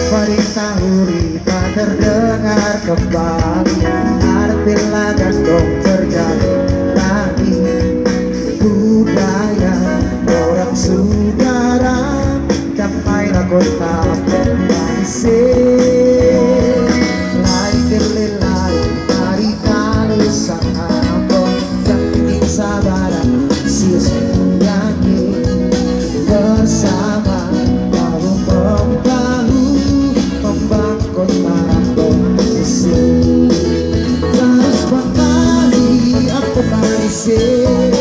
Paling tahuri tak terdengar kembali. Artilah gandong terjadi lagi. Budaya orang saudara, damailah kota Manisir. Lain kelelai mari kalau sangambong, jangan sabaran sis yangi bersama bahu membahu membangun kota Manisir. Terus kembali aku Manisir.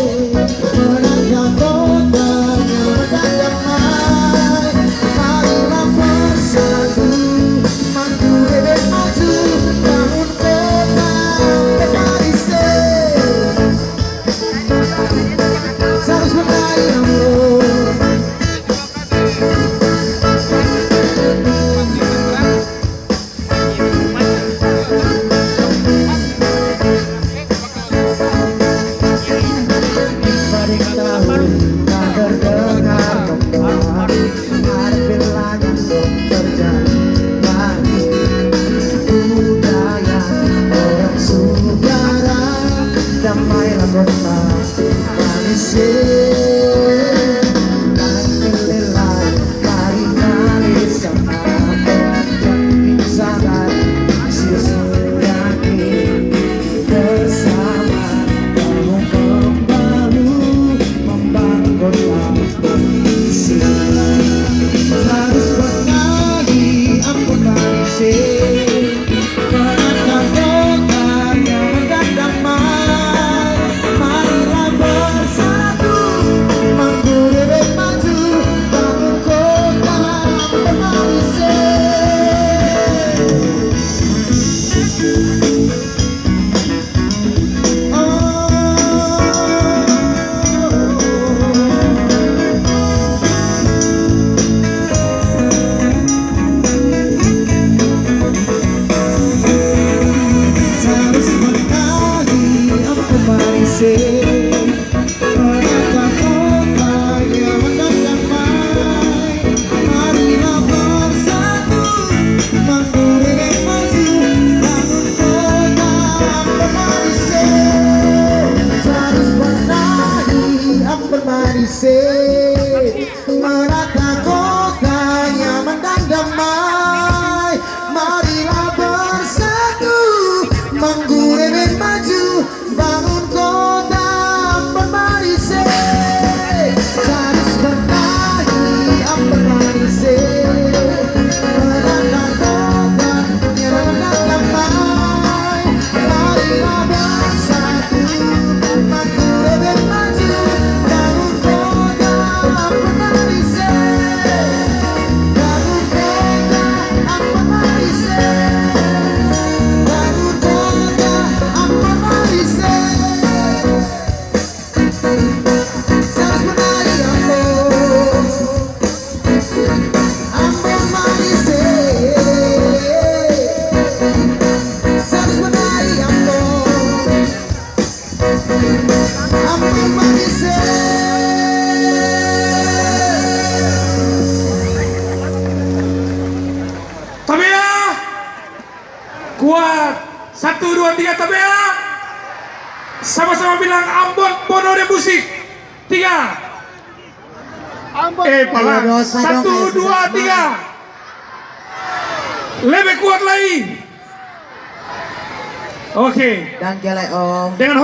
Damailah kota Manisir. Lain kelelai mari kali sangambong, jangan sabar sis yakin bersama bahu membahu membangun kota Manisir. Harus berbagi ampun Manisir. Merata kota nyaman dan damai, marilah bersatu menggulai dan maju bangun kota Manisir. Harus berbagi apa Manisir. Merata kota nyaman dan damai, marilah bersatu menggulai dan maju. Kuat, 1, 2, 3, tabela. Sama-sama bilang Ambon Bono de musik. 3. Pala. 1, 2, 3. Lebih kuat lagi. Oke. Dan kelek om. Dengan hormat.